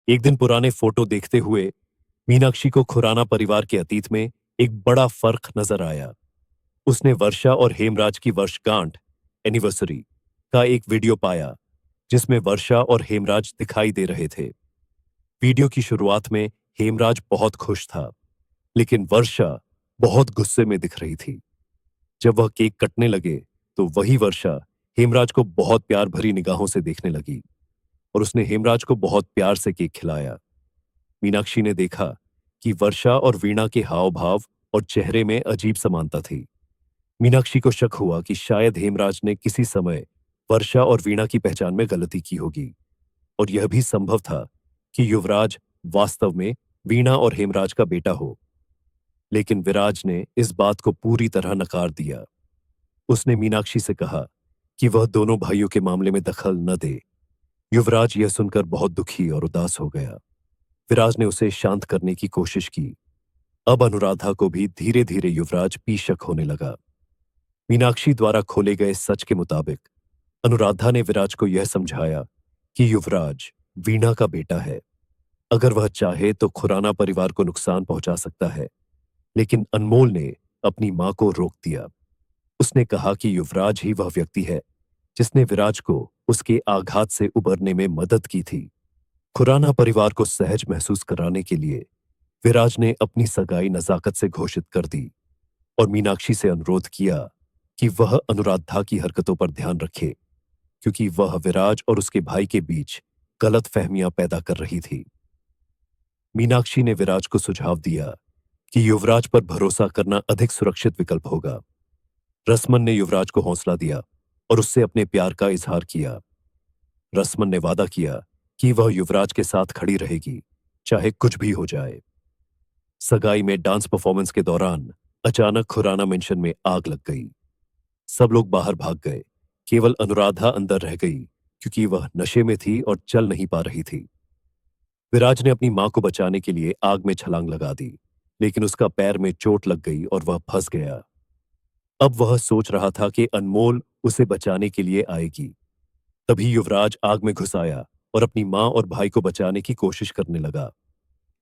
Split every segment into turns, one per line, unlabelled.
एक दिन पुराने फोटो देखते हुए मीनाक्षी को खुराना परिवार के अतीत में एक बड़ा फर्क नजर आया। उसने वर्षा और हेमराज की वर्षगांठ एनिवर्सरी का एक वीडियो पाया जिसमें वर्षा और हेमराज दिखाई दे रहे थे। वीडियो की शुरुआत में हेमराज बहुत खुश था, लेकिन वर्षा बहुत गुस्से में दिख रही थी। जब वह केक कटने लगे तो वही वर्षा हेमराज को बहुत प्यार भरी निगाहों से देखने लगी और उसने हेमराज को बहुत प्यार से केक खिलाया। मीनाक्षी ने देखा कि वर्षा और वीणा के हाव भाव और चेहरे में अजीब समानता थी। मीनाक्षी को शक हुआ कि शायद हेमराज ने किसी समय वर्षा और वीणा की पहचान में गलती की होगी, और यह भी संभव था कि युवराज वास्तव में वीणा और हेमराज का बेटा हो। लेकिन विराज ने इस बात को पूरी तरह नकार दिया। उसने मीनाक्षी से कहा कि वह दोनों भाइयों के मामले में दखल न दे। युवराज यह सुनकर बहुत दुखी और उदास हो गया। विराज ने उसे शांत करने की कोशिश की। अब अनुराधा को भी धीरे धीरे युवराज पे शक होने लगा। मीनाक्षी द्वारा खोले गए सच के मुताबिक अनुराधा ने विराज को यह समझाया कि युवराज वीणा का बेटा है। अगर वह चाहे तो खुराना परिवार को नुकसान पहुंचा सकता है, लेकिन अनमोल ने अपनी मां को रोक दिया। उसने कहा कि युवराज ही वह व्यक्ति है जिसने विराज को उसके आघात से उबरने में मदद की थी। खुराना परिवार को सहज महसूस कराने के लिए विराज ने अपनी सगाई नजाकत से घोषित कर दी और मीनाक्षी से अनुरोध किया कि वह अनुराधा की हरकतों पर ध्यान रखे, क्योंकि वह विराज और उसके भाई के बीच गलत फहमियां पैदा कर रही थी। मीनाक्षी ने विराज को सुझाव दिया कि युवराज पर भरोसा करना अधिक सुरक्षित विकल्प होगा। रसमन ने युवराज को हौसला दिया और उससे अपने प्यार का इजहार किया। रसमन ने वादा किया कि वह युवराज के साथ खड़ी रहेगी, चाहे कुछ भी हो जाए। सगाई में डांस परफॉर्मेंस के दौरान अचानक खुराना मेंशन में आग लग गई। सब लोग बाहर भाग गए, केवल अनुराधा अंदर रह गई क्योंकि वह नशे में थी और चल नहीं पा रही थी। विराज ने अपनी मां को बचाने के लिए आग में छलांग लगा दी, लेकिन उसका पैर में चोट लग गई और वह फंस गया। अब वह सोच रहा था कि अनमोल उसे बचाने के लिए आएगी। तभी युवराज आग में घुस आया और अपनी मां और भाई को बचाने की कोशिश करने लगा।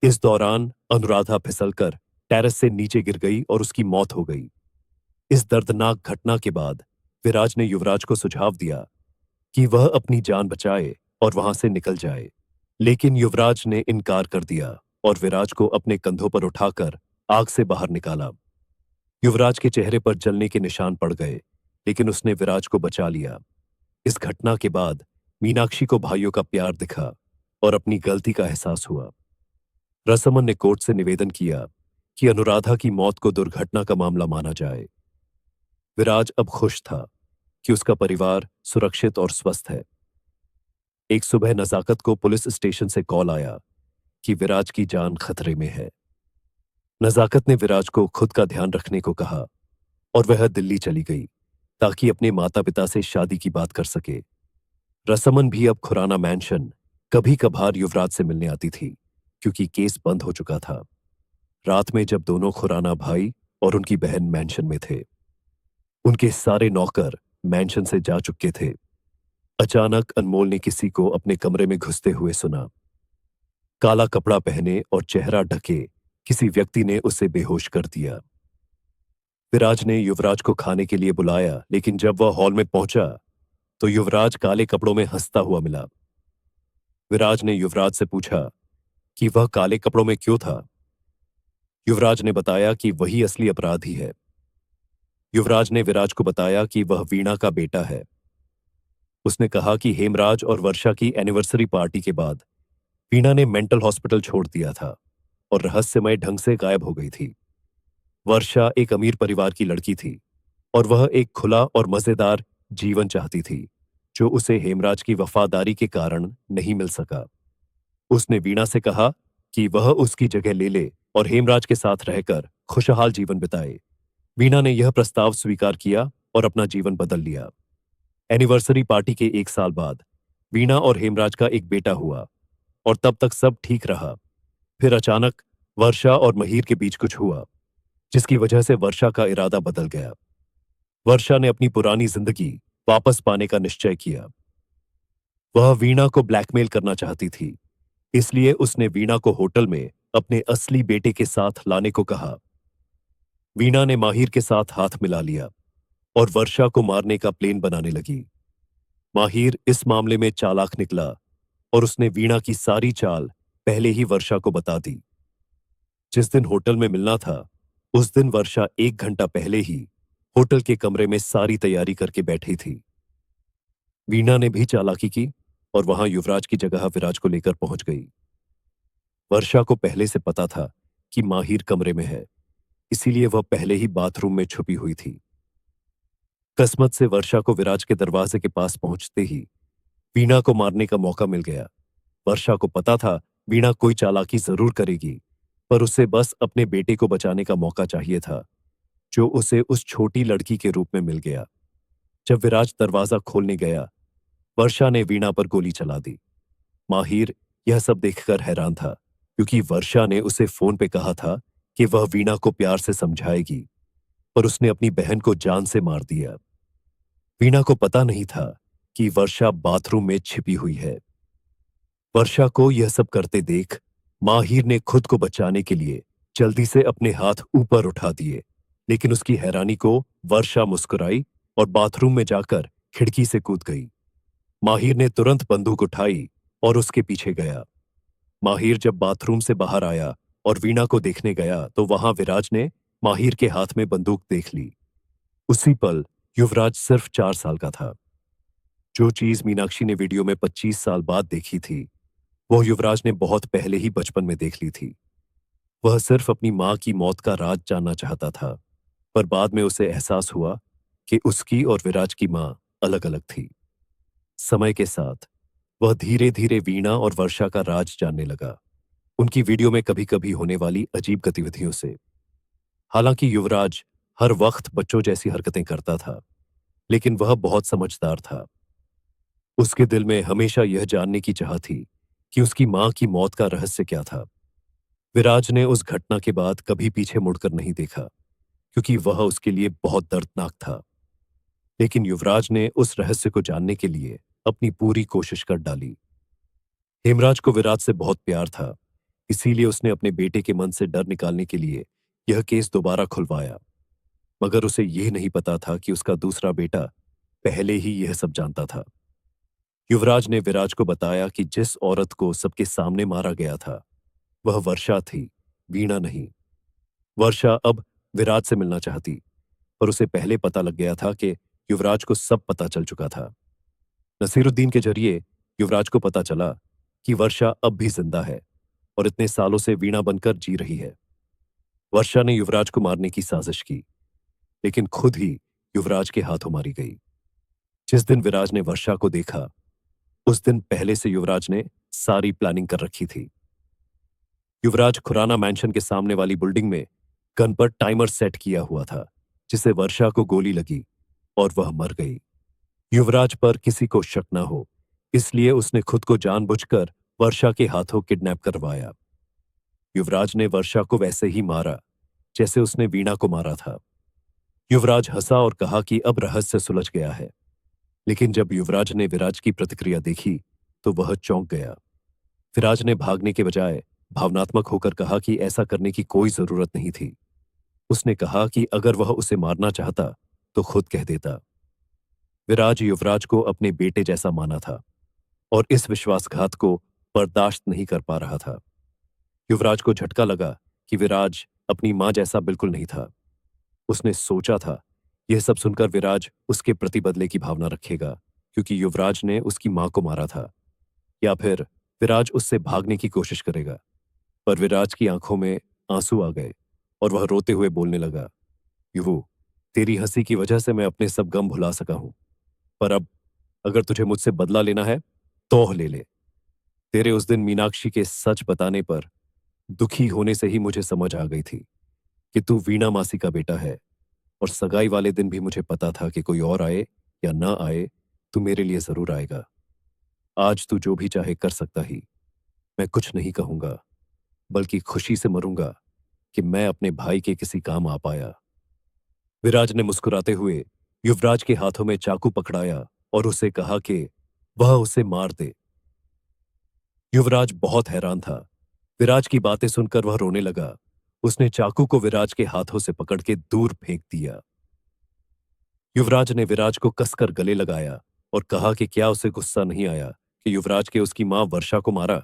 इस दौरान अनुराधा फिसलकर टेरेस से नीचे गिर गई और उसकी मौत हो गई। इस दर्दनाक घटना के बाद विराज ने युवराज को सुझाव दिया कि वह अपनी जान बचाए और वहां से निकल जाए, लेकिन युवराज ने इनकार कर दिया और विराज को अपने कंधों पर उठाकर आग से बाहर निकाला। युवराज के चेहरे पर जलने के निशान पड़ गए, लेकिन उसने विराज को बचा लिया। इस घटना के बाद मीनाक्षी को भाइयों का प्यार दिखा और अपनी गलती का एहसास हुआ। रसमन ने कोर्ट से निवेदन किया कि अनुराधा की मौत को दुर्घटना का मामला माना जाए। विराज अब खुश था कि उसका परिवार सुरक्षित और स्वस्थ है। एक सुबह नजाकत को पुलिस स्टेशन से कॉल आया कि विराज की जान खतरे में है। नजाकत ने विराज को खुद का ध्यान रखने को कहा और वह दिल्ली चली गई ताकि अपने माता पिता से शादी की बात कर सके। रसमन भी अब खुराना मैंशन कभी कभार युवराज से मिलने आती थी, क्योंकि केस बंद हो चुका था। रात में जब दोनों खुराना भाई और उनकी बहन मैंशन में थे, उनके सारे नौकर मैंशन से जा चुके थे। अचानक अनमोल ने किसी को अपने कमरे में घुसते हुए सुना। काला कपड़ा पहने और चेहरा ढके किसी व्यक्ति ने उसे बेहोश कर दिया। विराज ने युवराज को खाने के लिए बुलाया, लेकिन जब वह हॉल में पहुंचा तो युवराज काले कपड़ों में हंसता हुआ मिला। विराज ने युवराज से पूछा कि वह काले कपड़ों में क्यों था। युवराज ने बताया कि वही असली अपराधी है। युवराज ने विराज को बताया कि वह वीणा का बेटा है। उसने कहा कि हेमराज और वर्षा की एनिवर्सरी पार्टी के बाद वीणा ने मेंटल हॉस्पिटल छोड़ दिया था और रहस्यमय ढंग से गायब हो गई थी। वर्षा एक अमीर परिवार की लड़की थी और वह एक खुला और मजेदार जीवन चाहती थी, जो उसे हेमराज की वफादारी के कारण नहीं मिल सका। उसने वीणा से कहा कि वह उसकी जगह ले ले और हेमराज के साथ रहकर खुशहाल जीवन बिताए। वीणा ने यह प्रस्ताव स्वीकार किया और अपना जीवन बदल लिया। एनिवर्सरी पार्टी के एक साल बाद वीणा और हेमराज का एक बेटा हुआ और तब तक सब ठीक रहा। फिर अचानक वर्षा और महीर के बीच कुछ हुआ, जिसकी वजह से वर्षा का इरादा बदल गया। वर्षा ने अपनी पुरानी जिंदगी वापस पाने का निश्चय किया। वह वीणा को ब्लैकमेल करना चाहती थी, इसलिए उसने वीणा को होटल में अपने असली बेटे के साथ लाने को कहा। वीणा ने माहिर के साथ हाथ मिला लिया और वर्षा को मारने का प्लान बनाने लगी। माहिर इस मामले में चालाक निकला और उसने वीणा की सारी चाल पहले ही वर्षा को बता दी। जिस दिन होटल में मिलना था, उस दिन वर्षा 1 घंटा पहले ही होटल के कमरे में सारी तैयारी करके बैठी थी। वीणा ने भी चालाकी की और वहां युवराज की जगह विराज को लेकर पहुंच गई। वर्षा को पहले से पता था कि माहिर कमरे में है, इसीलिए वह पहले ही बाथरूम में छुपी हुई थी। किस्मत से वर्षा को विराज के दरवाजे के पास पहुंचते ही वीणा को मारने का मौका मिल गया। वर्षा को पता था वीणा कोई चालाकी जरूर करेगी, पर उसे बस अपने बेटे को बचाने का मौका चाहिए था, जो उसे उस छोटी लड़की के रूप में मिल गया। जब विराज दरवाजा खोलने गया, वर्षा ने वीणा पर गोली चला दी। माहिर यह सब देखकर हैरान था, क्योंकि वर्षा ने उसे फोन पे कहा था कि वह वीणा को प्यार से समझाएगी, पर उसने अपनी बहन को जान से मार दिया। वीणा को पता नहीं था कि वर्षा बाथरूम में छिपी हुई है। वर्षा को यह सब करते देख माहिर ने खुद को बचाने के लिए जल्दी से अपने हाथ ऊपर उठा दिए, लेकिन उसकी हैरानी को वर्षा मुस्कुराई और बाथरूम में जाकर खिड़की से कूद गई। माहिर ने तुरंत बंदूक उठाई और उसके पीछे गया। माहिर जब बाथरूम से बाहर आया और वीणा को देखने गया, तो वहां विराज ने माहिर के हाथ में बंदूक देख ली। उसी पल युवराज सिर्फ 4 साल का था। जो चीज मीनाक्षी ने वीडियो में 25 साल बाद देखी थी, वह युवराज ने बहुत पहले ही बचपन में देख ली थी। वह सिर्फ अपनी मां की मौत का राज जानना चाहता था, पर बाद में उसे एहसास हुआ कि उसकी और विराज की मां अलग अलग थी। समय के साथ वह धीरे धीरे वीणा और वर्षा का राज जानने लगा, उनकी वीडियो में कभी कभी होने वाली अजीब गतिविधियों से। हालांकि युवराज हर वक्त बच्चों जैसी हरकतें करता था, लेकिन वह बहुत समझदार था। उसके दिल में हमेशा यह जानने की चाह थी कि उसकी मां की मौत का रहस्य क्या था। विराज ने उस घटना के बाद कभी पीछे मुड़कर नहीं देखा, क्योंकि वह उसके लिए बहुत दर्दनाक था। लेकिन युवराज ने उस रहस्य को जानने के लिए अपनी पूरी कोशिश कर डाली। हेमराज को विराज से बहुत प्यार था, इसीलिए उसने अपने बेटे के मन से डर निकालने के लिए यह केस दोबारा खुलवाया। मगर उसे यह नहीं पता था कि उसका दूसरा बेटा पहले ही यह सब जानता था। युवराज ने विराज को बताया कि जिस औरत को सबके सामने मारा गया था, वह वर्षा थी, वीणा नहीं। वर्षा अब विराज से मिलना चाहती, पर उसे पहले पता लग गया था कि युवराज को सब पता चल चुका था। नसीरुद्दीन के जरिए युवराज को पता चला कि वर्षा अब भी जिंदा है और इतने सालों से वीणा बनकर जी रही है। वर्षा ने युवराज को मारने की साजिश की, लेकिन खुद ही युवराज के हाथों मारी गई। जिस दिन विराज ने वर्षा को देखा, उस दिन पहले से युवराज ने सारी प्लानिंग कर रखी थी। युवराज खुराना मैंशन के सामने वाली बिल्डिंग में गन पर टाइमर सेट किया हुआ था, जिसे वर्षा को गोली लगी और वह मर गई। युवराज पर किसी को शक न हो, इसलिए उसने खुद को जानबूझकर वर्षा के हाथों किडनैप करवाया। युवराज ने वर्षा को वैसे ही मारा जैसे उसने वीणा को मारा था। युवराज हंसा और कहा कि अब रहस्य सुलझ गया है। लेकिन जब युवराज ने विराज की प्रतिक्रिया देखी, तो वह चौंक गया। विराज ने भागने के बजाय भावनात्मक होकर कहा कि ऐसा करने की कोई जरूरत नहीं थी। उसने कहा कि अगर वह उसे मारना चाहता तो खुद कह देता। विराज युवराज को अपने बेटे जैसा माना था और इस विश्वासघात को बर्दाश्त नहीं कर पा रहा था। युवराज को झटका लगा कि विराज अपनी मां जैसा बिल्कुल नहीं था। उसने सोचा था यह सब सुनकर विराज उसके प्रति बदले की भावना रखेगा, क्योंकि युवराज ने उसकी मां को मारा था, या फिर विराज उससे भागने की कोशिश करेगा। पर विराज की आंखों में आंसू आ गए और वह रोते हुए बोलने लगा, युवु, तेरी हंसी की वजह से मैं अपने सब गम भुला सका हूं, पर अब अगर तुझे मुझसे बदला लेना है तो ले ले। तेरे उस दिन मीनाक्षी के सच बताने पर दुखी होने से ही मुझे समझ आ गई थी कि तू वीणा मासी का बेटा है, और सगाई वाले दिन भी मुझे पता था कि कोई और आए या ना आए, तू मेरे लिए जरूर आएगा। आज तू जो भी चाहे कर सकता ही। मैं कुछ नहीं कहूंगा, बल्कि खुशी से मरूंगा कि मैं अपने भाई के किसी काम आ पाया। विराज ने मुस्कुराते हुए युवराज के हाथों में चाकू पकड़ाया और उसे कहा कि वह उसे मार दे। युवराज बहुत हैरान था। विराज की बातें सुनकर वह रोने लगा। उसने चाकू को विराज के हाथों से पकड़ के दूर फेंक दिया। युवराज ने विराज को कसकर गले लगाया और कहा कि क्या उसे गुस्सा नहीं आया कि युवराज के उसकी मां वर्षा को मारा।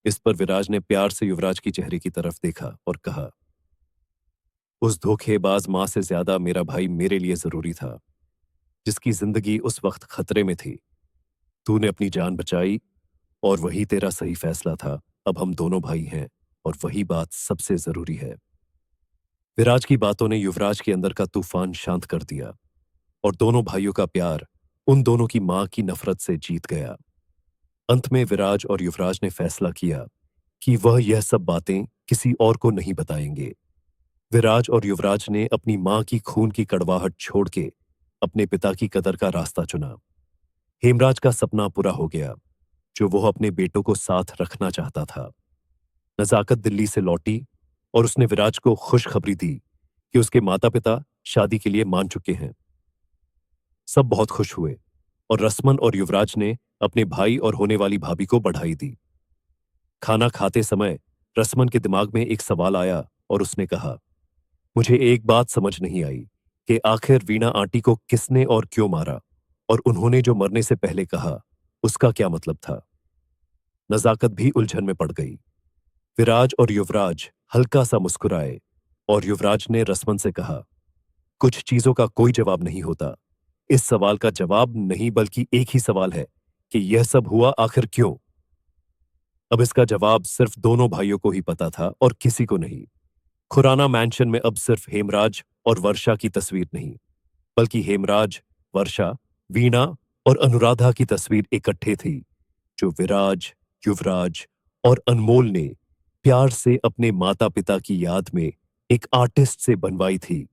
इस पर विराज ने प्यार से युवराज की चेहरे की तरफ देखा और कहा, उस धोखेबाज मां से ज्यादा मेरा भाई मेरे लिए जरूरी था, जिसकी जिंदगी उस वक्त खतरे में थी। तूने अपनी जान बचाई और वही तेरा सही फैसला था। अब हम दोनों भाई हैं और वही बात सबसे जरूरी है। विराज की बातों ने युवराज के अंदर का तूफान शांत कर दिया और दोनों भाइयों का प्यार उन दोनों की मां की नफरत से जीत गया। अंत में विराज और युवराज ने फैसला किया कि वह यह सब बातें किसी और को नहीं बताएंगे। विराज और युवराज ने अपनी मां की खून की कड़वाहट छोड़ के अपने पिता की कदर का रास्ता चुना। हेमराज का सपना पूरा हो गया, जो वह अपने बेटों को साथ रखना चाहता था। नजाकत दिल्ली से लौटी और उसने विराज को खुशखबरी दी कि उसके माता पिता शादी के लिए मान चुके हैं। सब बहुत खुश हुए और रसमन और युवराज ने अपने भाई और होने वाली भाभी को बधाई दी। खाना खाते समय रसमन के दिमाग में एक सवाल आया और उसने कहा, मुझे एक बात समझ नहीं आई कि आखिर वीणा आंटी को किसने और क्यों मारा, और उन्होंने जो मरने से पहले कहा उसका क्या मतलब था। नजाकत भी उलझन में पड़ गई। विराज और युवराज हल्का सा मुस्कुराए और युवराज ने रसमन से कहा, कुछ चीजों का कोई जवाब नहीं होता। इस सवाल का जवाब नहीं बल्कि एक ही सवाल है कि यह सब हुआ आखिर क्यों। अब इसका जवाब सिर्फ दोनों भाइयों को ही पता था और किसी को नहीं। खुराना मैंशन में अब सिर्फ हेमराज और वर्षा की तस्वीर नहीं, बल्कि हेमराज, वर्षा, वीणा और अनुराधा की तस्वीर इकट्ठे थी, जो विराज, युवराज और अनमोल ने प्यार से अपने माता पिता की याद में एक आर्टिस्ट से बनवाई थी।